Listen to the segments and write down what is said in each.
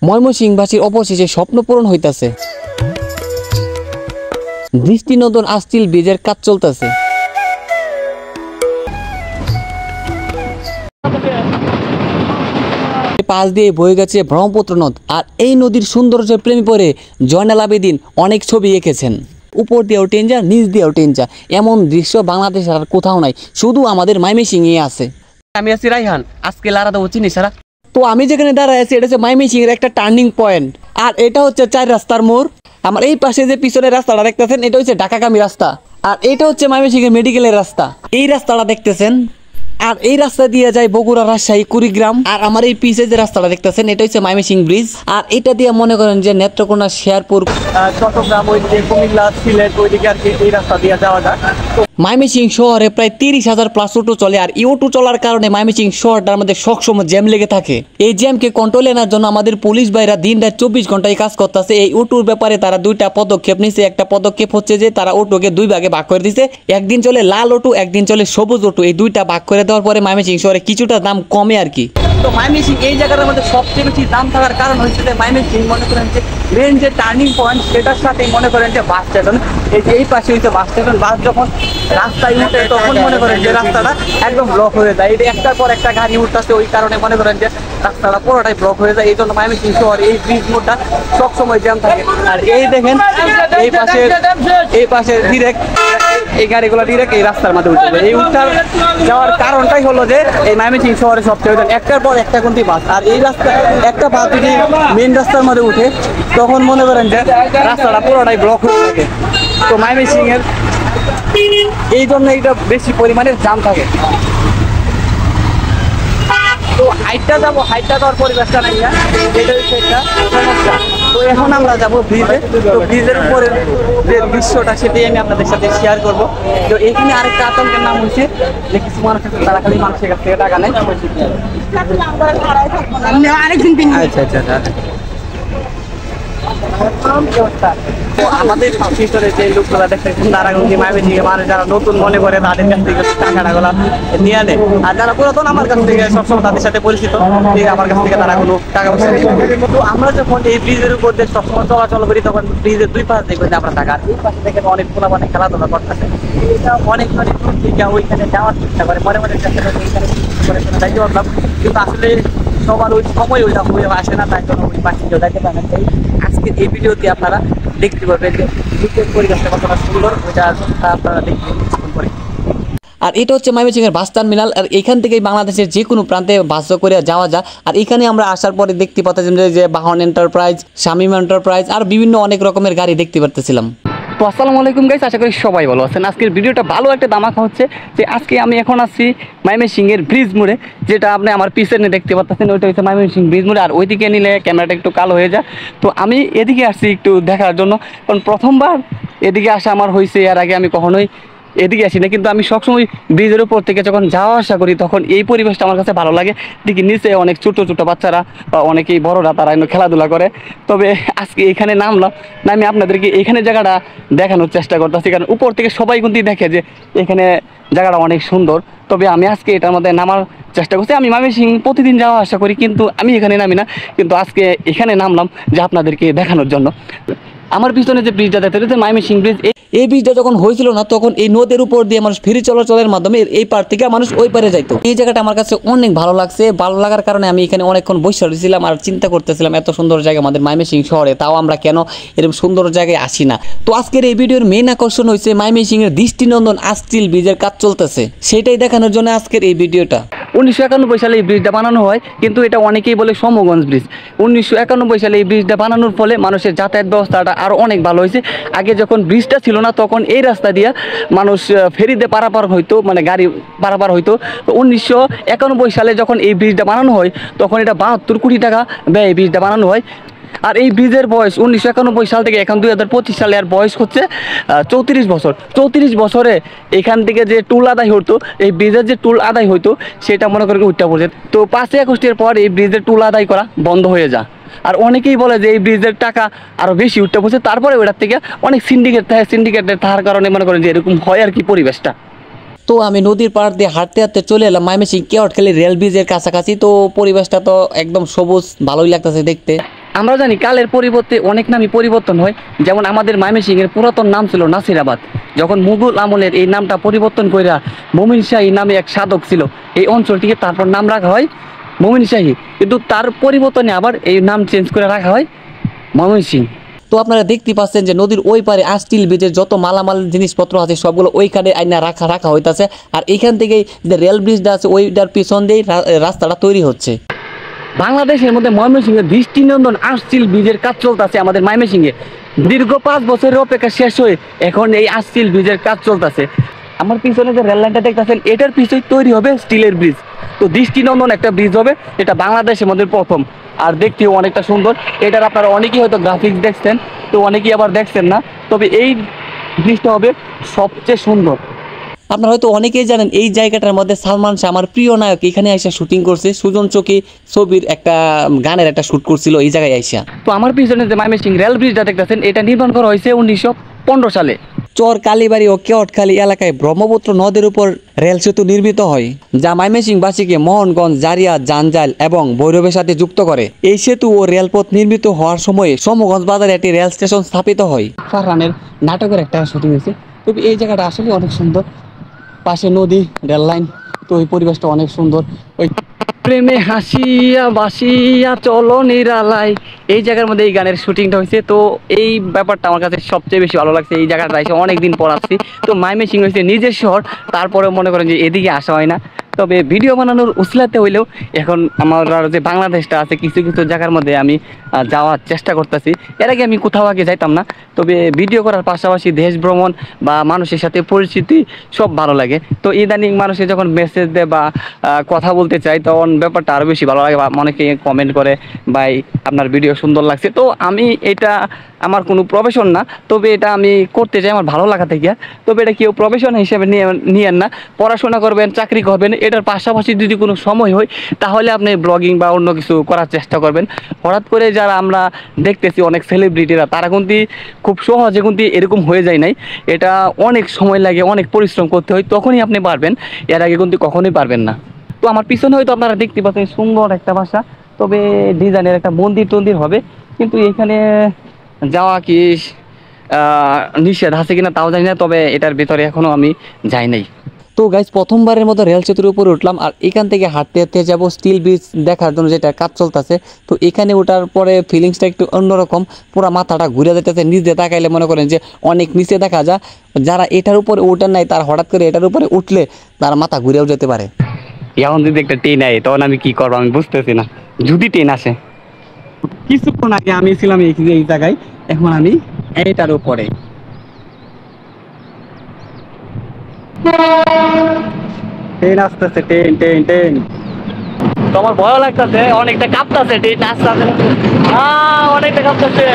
ময়মনসিংহবাসীর অবশেষে স্বপ্ন পূরণ হইতাছে। দৃষ্টিনন্দন আস্টিল ব্রিজের কাজ চলতেছে। পাশ দিয়ে বয়ে গেছে ব্রহ্মপুত্র নদ, আর এই নদীর সৌন্দর্যের প্রেমে পড়ে জয়নাল আবেদিন অনেক ছবি এঁকেছেন। উপর দিয়েও টেনজা, নিচ দিয়েও টেনজা, এমন দৃশ্য বাংলাদেশ আর কোথাও নাই, শুধু আমাদের ময়মনসিংহে আছে। আমি আছি রাইহান, আজকে লারা দেবো চিনি সারা। তো আমি যেখানে দাঁড়ায় আছি এটা হচ্ছে ময়মনসিংহের একটা টার্নিং পয়েন্ট, আর এটা হচ্ছে 4 রাস্তার মোড়। আমার এই পাশে যে পিছনের রাস্তাটা দেখতেছেন এটা হচ্ছে ঢাকাগামী রাস্তা, আর এটা হচ্ছে ময়মনসিংহের মেডিকেলের রাস্তা। এই রাস্তাটা দেখতেছেন, আর এই রাস্তা দিয়ে যায় বগুড়া, রাজশাহী, কুড়িগ্রাম। আর আমার এই পিছে যে রাস্তাটা দেখতেছেন এটা হচ্ছে ময়মনসিংহ ব্রিজ, আর এটা দিয়ে মনে করেন যে নেত্রকোনা, শেরপুর, চট্টগ্রাম, ওইদিকে কুমিল্লা, সিলেট, ওইদিকে আর কি এই রাস্তা দিয়ে যাওয়া যায়। ময়মনসিংহ শহরে প্রায় 30,000 প্লাস অটো চলে, আর এই অটো চলার কারণে ময়মনসিংহ শহরটার মধ্যে সবসময় জ্যাম লেগে থাকে। এই জ্যামকে কন্ট্রোলে আনার জন্য আমাদের পুলিশ ভাইরা দিন রাত 24 ঘন্টায় কাজ করতেছে। এই অটোর ব্যাপারে তারা 2টা পদক্ষেপ নিছে। একটা পদক্ষেপ হচ্ছে যে তারা অটোকে 2 ভাগে ভাগ করে দিছে, একদিন চলে লাল অটো, একদিন চলে সবুজ অটো। এই 2টা ভাগ করে দেওয়ার পরে ময়মনসিংহ শহরে কিছুটা দাম কমে আর কি। তো ময়মনসিংহ এই জায়গাটার মধ্যে সবচেয়ে বেশি দাম থাকার কারণ হচ্ছে যে ময়মনসিংহ মনে করেন যে মেন যে টার্নিং পয়েন্ট সেটার সাথে মনে করেন যে বাস স্টেশন। এই পাশে হচ্ছে বাস স্টেশন। বাস যখন রাস্তায় উঠে তখন মনে করেন যে রাস্তাটা একদম ব্লক হয়ে যায়। এটা একটার পর একটা গাড়ি উঠতেছে, ওই কারণে মনে করেন যে রাস্তাটা পুরোটাই ব্লক হয়ে যায়। এই জন্য ময়মনসিংহ শহর এই ব্রিজ মোড়টা সবসময় জ্যাম থাকে। আর এই দেখেন এই পাশে ডিরেক্ট এই গাড়িগুলো ডিরেক্ট এই রাস্তার মধ্যে উঠে যায়। এই উঠার যাওয়ার কারণটাই হলো যে এই ময়মনসিংহ শহরে সবচেয়ে একটার পর একটা কোনটি বাস, আর এই রাস্তা একটা বাস যদি মেন রাস্তার মধ্যে উঠে তখন মনে করেন যে রাস্তাটা পুরোটাই ব্লক হয়ে থাকে। তো ময়মনসিংহের এই জন্য এটা বেশি পরিমাণে জ্যাম থাকে। তো হাইটটা যাবো, হাইটটা যাওয়ার পরিবেশটা নাই না, এটা হচ্ছে একটা সমস্যা। তো এখন আমরা যাবো ব্রিজে। তো ব্রিজের উপরে যে দৃশ্যটা সেটাই আমি আপনাদের সাথে শেয়ার করবো। তো এখানে আরেকটা আতঙ্কের নাম হচ্ছে যে কিছু মানুষ আছে তারা খালি মানুষের কাছ থেকে টাকা নেয়। আচ্ছা আচ্ছা আচ্ছা। তো আমাদের ভিতরে যে লোকগুলা দেখতেছেন তারা কিন্তু ময়মনসিংহে মানুষ যারা নতুন মনে করে তাদের কাছ থেকে টাকাগুলা নিয়ে নেয়, আর যারা পুরাতন আমার কাছ থেকে সবসময় তাদের সাথে পরিচিত, আমার কাছ থেকে তারা কোনো টাকা পয়সা নেই। তো আমরা যখন এই ব্রিজের উপর দিয়ে সবসময় চলাচল করি তখন ব্রিজের 2 পাশ দেখবেন যে আমরা টাকা, আর এই পাশে দেখেন অনেক পোলাপানে খেলাধুলা করতেছে। এটা অনেক দূর থেকে ওইখানে যাওয়ার চেষ্টা করে, মনে মনে চেষ্টা করে এইখানে যাইতে পারলাম, কিন্তু আসলে সবার ওই সময় ওইটা হয়ে আসে না, তাই জন্য ওই পাশে কেউ দেখতে পায় না। আজকে এই ভিডিওতে আপনারা দেখতে পাবেন যে নিচের পরিবেশটা কতটা সুন্দর, ওইটা আপনারা দেখতে পারেন। আর এটা হচ্ছে ময়মনসিংহের বাস টার্মিনাল, আর এখান থেকেই বাংলাদেশের যে কোনো প্রান্তে বাস করে যাওয়া যায়। আর এখানে আমরা আসার পরে দেখতে পাচ্ছিলাম যে বাহন এন্টারপ্রাইজ, শামীম এন্টারপ্রাইজ আর বিভিন্ন অনেক রকমের গাড়ি দেখতে পারতেছিলাম। তো আসসালামু আলাইকুম গাইস, আশা করি সবাই ভালো আছেন। আজকের ভিডিওটা ভালো একটা ধামাকা হচ্ছে যে আজকে আমি এখন আছি ময়মনসিংহের ব্রিজ মোড়ে, যেটা আপনি আমার পিছনে দেখতে পাচ্ছেন ওইটা হচ্ছে ময়মনসিংহ ব্রিজ মোড়ে। আর ওইদিকে নিলে ক্যামেরাটা একটু কালো হয়ে যায়, তো আমি এদিকে আসছি একটু দেখার জন্য, কারণ প্রথমবার এদিকে আসা আমার হয়েছে। এর আগে আমি কখনোই এদিকে আসি না, কিন্তু আমি সবসময় ব্রিজের উপর থেকে যখন যাওয়া আসা করি তখন এই পরিবেশটা আমার কাছে ভালো লাগে। দেখি নিচে অনেক ছোটো ছোটো বাচ্চারা বা অনেকেই বড়রা তারা খেলাধুলা করে। তবে আজকে এখানে নামলাম, আমি আপনাদেরকে এখানে জায়গাটা দেখানোর চেষ্টা করতেছি, কারণ উপর থেকে সবাই কিন্তু দেখে যে এখানে জায়গাটা অনেক সুন্দর। তবে আমি আজকে এটার মধ্যে নামার চেষ্টা করছি। আমি ময়মনসিংহ প্রতিদিন যাওয়া আসা করি, কিন্তু আমি এখানে নামি না, কিন্তু আজকে এখানে নামলাম যে আপনাদেরকে দেখানোর জন্য। আমার পিছনে যে ব্রিজটা দেখতে ময়মনসিংহ ব্রিজ, এই ব্রিজটা যখন হয়েছিল না তখন এই নদের উপর দিয়ে মানুষ ফেরি চলাচলের মাধ্যমে এই পার থেকে মানুষ ওই পারে যাইতো। এই জায়গাটা আমার কাছে অনেক ভালো লাগছে। ভালো লাগার কারণে আমি এখানে অনেকক্ষণ বসে রয়েছিলাম আর চিন্তা করতেছিলাম এত সুন্দর জায়গা আমাদের ময়মনসিংহ শহরে, তাও আমরা কেন এরকম সুন্দর জায়গায় আসি না। তো আজকের এই ভিডিওর মেইন আকর্ষণ হয়েছে ময়মনসিংহের দৃষ্টিনন্দন আস্টিল ব্রিজের কাজ চলতেছে, সেটাই দেখানোর জন্য আজকের এই ভিডিওটা। 1991 সালে এই ব্রিজটা বানানো হয়, কিন্তু এটা অনেকেই বলে সমগঞ্জ ব্রিজ। 1991 সালে এই ব্রিজটা বানানোর ফলে মানুষের যাতায়াত ব্যবস্থাটা আরও অনেক ভালো হয়েছে। আগে যখন ব্রিজটা ছিল না তখন এই রাস্তা দিয়ে মানুষ ফেরিতে পারাপার হইতো, মানে গাড়ি পারাপার হইতো। 1991 সালে যখন এই ব্রিজটা বানানো হয় তখন এটা 72 কোটি টাকা ব্যয় এই ব্রিজটা বানানো হয়। আর এই ব্রিজের বয়স 1991 সাল থেকে এখন 2025 সালে আর বয়স হচ্ছে 34 বছর। 34 বছরে এখান থেকে যে টুল আদায় হতো, এই ব্রিজের যে টুল আদায় হইতো সেটা মনে করে উঠতে পড়ছে। তো 5 আগস্টের পর এই ব্রিজের টুল আদায় করা বন্ধ হয়ে যায়। আর অনেকেই বলে যে এই ব্রিজের টাকা আরও বেশি উঠতে পড়ছে, তারপরে ওটার থেকে অনেক সিন্ডিকেটের থাকার কারণে মনে করেন যে এরকম হয় আর কি পরিবেশটা। তো আমি নদীর পাড় দিয়ে হাঁটতে হাঁটতে চলে এলাম ময়মনসিংহ কেওটখালী রেল ব্রিজের কাছাকাছি। তো পরিবেশটা তো একদম সবুজ, ভালোই লাগতেছে দেখতে। আমরা জানি কালের পরিবর্তে অনেক নামই পরিবর্তন হয়, যেমন আমাদের ময়মনসিংহের পুরাতন নাম ছিল নাসিরাবাদ। যখন মুঘল আমলের এই নামটা পরিবর্তন কইরা মমিন শাহী নামে এক সাধক ছিল এই অঞ্চলটিকে, তারপর নাম রাখা হয় মমিন শাহী। কিন্তু তার পরিবর্তনে আবার এই নাম চেঞ্জ করে রাখা হয় ময়মনসিংহ। তো আপনারা দেখতে পাচ্ছেন যে নদীর ওই পারে স্টিল ব্রিজের যত মালামাল জিনিসপত্র আছে সবগুলো ওইখানে আইনা রাখা হইতাছে। আর এইখান থেকেই যে রেল ব্রিজটা আছে ওইটার পিছন দিয়েই রাস্তাটা তৈরি হচ্ছে। বাংলাদেশের মধ্যে ময়মনসিংহে দৃষ্টিনন্দন স্টিল ব্রিজের কাজ চলতেছে। আমাদের ময়মনসিংহে দীর্ঘ 5 বছরের অপেক্ষা শেষ হয়ে এখন এই স্টিল ব্রিজের কাজ চলতেছে। আমার পিছনে যে রেল লাইনটা দেখতেছেন এটার পিছনে তৈরি হবে স্টিলের ব্রিজ। তো দৃষ্টিনন্দন একটা ব্রিজ হবে, এটা বাংলাদেশের মধ্যে প্রথম। আর দেখতেও অনেকটা সুন্দর। এটার আপনারা অনেকেই হয়তো গ্রাফিক্স দেখছেন, তো অনেকেই আবার দেখছেন না, তবে এই ব্রিজটা হবে সবচেয়ে সুন্দর। আপনারা হয়তো অনেকেই জানেন এই জায়গাটার মধ্যে সালমান শাহ আমার প্রিয় নায়ক এখানে আইসা শুটিং করছে। সুজন চকি ছবির একটা গানের একটা শুট করছিল এই জায়গায় আইসা। তো আমার পিছনে যে ময়মনসিংহ রেল ব্রিজটা দেখতেছেন এটা নির্মাণ করা হয়েছে 1915 সালে। চর কালীবাড়ি ও কেওটখালী এলাকায় ব্রহ্মপুত্র নদের উপর রেল সেতু নির্মিত হয়, যা ময়মনসিংহবাসীকে মোহনগঞ্জ, জারিয়া, জাঞ্জাল এবং ভৈরবের সাথে যুক্ত করে। এই সেতু ও রেলপথ নির্মিত হওয়ার সময়ে সমগঞ্জ বাজারে একটি রেল স্টেশন স্থাপিত হয়। ফারহানের নাটকের একটা শুটিং হয়েছে। তবে এই জায়গাটা আসলে অনেক সুন্দর, পাশে নদী, রেল লাইন, তো ওই পরিবেশটা অনেক সুন্দর। ওই প্রেমে হাসিয়া বাসিয়া চলো নিরালাই, এই জায়গার মধ্যে এই গানের শুটিংটা হয়েছে। তো এই ব্যাপারটা আমার কাছে সবচেয়ে বেশি ভালো লাগছে। এই জায়গাটা এসে অনেকদিন পর আসছি। তো ময়মনসিংহ হয়েছে নিজের শহর, তারপরে মনে করেন যে এদিকে আসা হয় না। তবে ভিডিও বানানোর উসলাতে হইলেও এখন আমার যে বাংলাদেশটা আছে কিছু কিছু জায়গার মধ্যে আমি যাওয়ার চেষ্টা করতেছি। এর আগে আমি কোথাও আগে যাইতাম না, তবে ভিডিও করার পাশাপাশি দেশ ভ্রমণ বা মানুষের সাথে পরিচিতি সব ভালো লাগে। তো ইদানিং মানুষে যখন মেসেজ দেয় বা কথা বলতে চাই তখন ব্যাপারটা আরও বেশি ভালো লাগে, বা অনেকে কমেন্ট করে ভাই আপনার ভিডিও সুন্দর লাগছে। তো আমি এটা আমার কোনো প্রফেশন না, তবে এটা আমি করতে চাই আমার ভালো লাগা থেকে। তবে এটা কেউ প্রফেশন হিসেবে নিয়েন না। পড়াশোনা করবেন, চাকরি করবেন, এটার পাশাপাশি যদি কোনো সময় হয় তাহলে আপনি ব্লগিং বা অন্য কিছু করার চেষ্টা করবেন। হঠাৎ করে যারা আমরা দেখতেছি অনেক সেলিব্রিটিরা, তারা কিন্তু খুব সহজে কিন্তু এরকম হয়ে যায় নাই। এটা অনেক সময় লাগে, অনেক পরিশ্রম করতে হয়, তখনই আপনি পারবেন, এর আগে কিন্তু কখনোই পারবেন না। তো আমার পিছনে হয়তো আপনারা দেখতে পাচ্ছেন সুন্দর একটা বাসা, তবে ডিজাইনের একটা মন্দির টন্দির হবে, কিন্তু এখানে যাওয়া কি নিষেধ আছে কিনা তাও জানি না, তবে এটার ভিতরে এখনো আমি যাই নাই। তো গাইজ প্রথমবারের মতো রেল সেতুর উপরে উঠলাম, আর এখান থেকে হাঁটতে হাঁটতে যাব স্টিল ব্রিজ দেখার জন্য, যেটা কাজ চলতেছে। তো এখানে ওঠার পরে ফিলিংসটা একটু অন্যরকম, পুরো মাথাটা ঘুরে যেতেছে। নিচে তাকাইলে মনে করেন যে অনেক নিচে দেখা যায়। যারা এটার উপরে ওঠেন নাই তারা হঠাৎ করে এটার উপরে উঠলে তার মাথা ঘুরেও যেতে পারে। এখন যদি একটা ট্রেন আয় তখন আমি কি করবো আমি বুঝতেছি না। যদি ট্রেন আসে, কিছুক্ষণ আগে আমি ছিলাম এই জায়গায়, এখন আমি এইটার উপরে। ট্রেন আসতেছে, ট্রেন ট্রেন ট্রেন। তো আমার ভয় লাগতেছে, অনেকটা কাঁপতেছে, ট্রেন আসতেছে, অনেকটা কাঁপতেছে।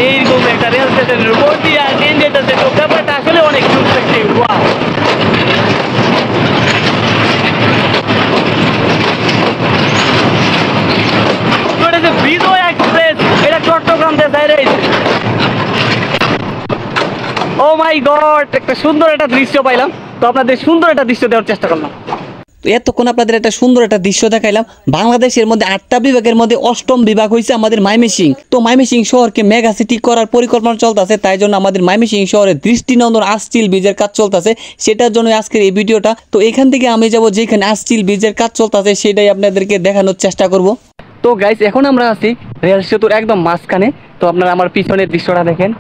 এইরকম একটা রেল স্টেশনের উপর দিয়ে ট্রেন যেতেছে, তো ব্যাপারটা আসলে অনেক ইন্টারেস্টিং। ওয়াও, এটা যে বিজয় এক্সপ্রেস, এটা চট্টগ্রাম থেকে বাইরে হয়েছে। ও মাই গড, একটা সুন্দর একটা দৃশ্য পাইলাম। তো আপনাদের সুন্দর একটা দৃশ্য দেওয়ার চেষ্টা করলাম। তো এতক্ষণ আপনাদের একটা সুন্দর একটা দৃশ্য দেখাইলাম। বাংলাদেশের মধ্যে 8টা বিভাগের মধ্যে 8ম বিভাগ হয়েছে আমাদের ময়মনসিংহ। তো ময়মনসিংহ শহরকে মেগা সিটি করার পরিকল্পনা চলতেছে, তাই জন্য আমাদের ময়মনসিংহ শহরে দৃষ্টিনন্দন স্টিল ব্রিজের কাজ চলতেছে, সেটার জন্য আজকের এই ভিডিওটা। তো এখান থেকে আমি যাব যেখানে স্টিল ব্রিজের কাজ চলতেছে, সেটাই আপনাদেরকে দেখানোর চেষ্টা করব। তো গাইস এখন আমরা আছি রেল সেতুর একদম মাঝখানে। তো আপনারা আমার পিছনের দৃশ্যটা দেখেন,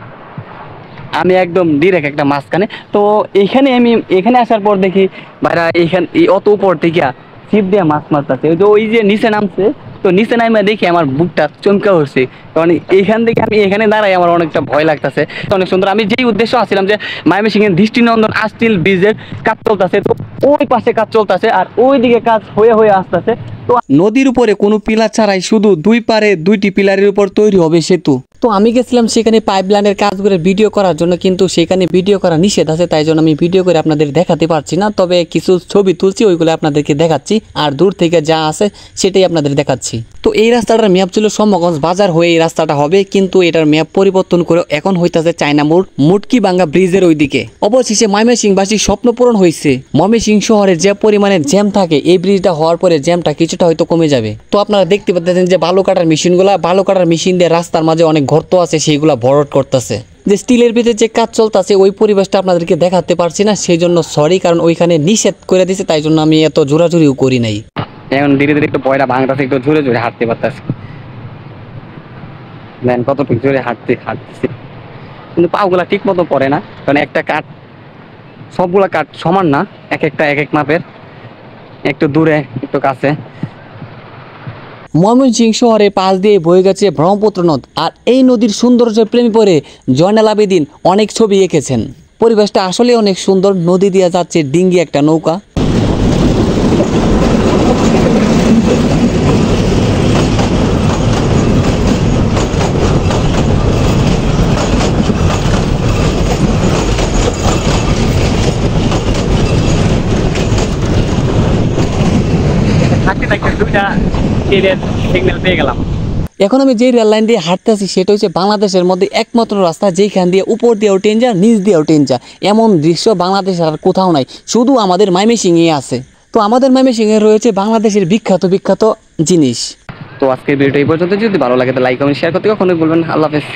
আমি একদম ডিরেক্ট একটা মাঝখানে। তো এখানে আসার পর দেখি ভাইরা এইখানে অত উপর থেকে ছিপ দিয়ে মাছ মারতেছে। ওই যে নিচে নামছে তো নিচে নামে দেখি আমার বুকটা চমকা উঠছে, কারণ এইখান থেকে আমি এখানে দাঁড়াই আমার অনেকটা ভয় লাগতেছে। অনেক সুন্দর, আমি যেই উদ্দেশ্য আসছিলাম যে ময়মনসিংহের দৃষ্টিনন্দন আস্তিল ব্রিজের কাজ চলতেছে, তো ওই পাশে কাজ চলতেছে আর ওইদিকে কাজ হয়ে হয়ে আসতেছে। তো নদীর উপরে কোনো পিলার ছাড়াই শুধু দুই পারে দুইটি পিলারের উপর তৈরি হবে সেতু। তো আমি গেছিলাম সেখানে পাইপলাইনের কাজগুলো ভিডিও করার জন্য, কিন্তু সেখানে ভিডিও করা নিষেধ আছে, তাই জন্য আমি ভিডিও করে আপনাদের দেখাতে পারছি না। তবে কিছু ছবি তুলছি, ওইগুলো আপনাদেরকে দেখাচ্ছি, আর দূর থেকে যা আছে সেটাই আপনাদের দেখাচ্ছি। তো এই রাস্তাটার ম্যাপ ছিল সম্মগঞ্জ বাজার হয়ে এই রাস্তাটা হবে, কিন্তু এটার ম্যাপ পরিবর্তন করে এখন হইতাছে চায়না মোড় মুটকিভাঙ্গা ব্রিজের ওইদিকে। অবশেষে ময়মনসিংহবাসীর স্বপ্ন পূরণ হয়েছে। ময়মনসিংহ শহরে যে পরিমাণে জ্যাম থাকে, এই ব্রিজটা হওয়ার পরে জ্যামটা কিছুটা হয়তো কমে যাবে। তো আপনারা দেখতে পাচ্ছেন যে বালু কাটার মেশিন দিয়ে রাস্তার মাঝে অনেক গর্ত আছে, সেইগুলা ভরাট করতেছে। যে স্টিলের ভিতরে যে কাজ চলতেছে ওই পরিবেশটা আপনাদেরকে দেখাতে পারছি না, সেই জন্য সরি, কারণ ওইখানে নিষেধ করে দিছে, তাই জন্য আমি এত জোরাজুরিও করি নাই। এখন ধীরে ধীরে একটু বয়টা ভাঙতেছে, একটু জোরে জোরে হাঁটতে পারতেছে, দেন কতটুকু জোরে হাঁটতেছে, কিন্তু পাগুলা ঠিক মতো পড়ে না, কারণ একটা কাঠ, সবগুলা কাঠ সমান না, এক একটা এক এক মাপের, একটু দূরে একটু কাছে। ময়মনসিংহ শহরে পাশ দিয়ে বয়ে গেছে ব্রহ্মপুত্র নদ, আর এই নদীর সৌন্দর্যের প্রেমে পড়ে জয়নাল আবেদিন অনেক ছবি এঁকেছেন। পরিবেশটা আসলে অনেক সুন্দর, নদী দিয়ে যাচ্ছে ডিঙ্গি একটা নৌকা। থাকতে থাকতে দুইটা ট্রেনের সিগন্যাল পেয়ে গেলাম। এখন আমি যে রেল লাইন দিয়ে হাঁটতেছি সেটা হচ্ছে বাংলাদেশের মধ্যে একমাত্র রাস্তা যেখান দিয়ে উপর দিয়েও ট্রেন যায়, নিচ দিয়েও ট্রেন যায়। এমন দৃশ্য বাংলাদেশের আর কোথাও নাই, শুধু আমাদের ময়মনসিংহে আছে। তো আমাদের ময়মনসিংহে রয়েছে বাংলাদেশের বিখ্যাত বিখ্যাত জিনিস। তো আজকের ভিডিওটা এই পর্যন্ত, যদি ভালো লাগে তো লাইক কমেন্ট শেয়ার করতে কখনোই বলবেন। আল্লাহ হাফেজ।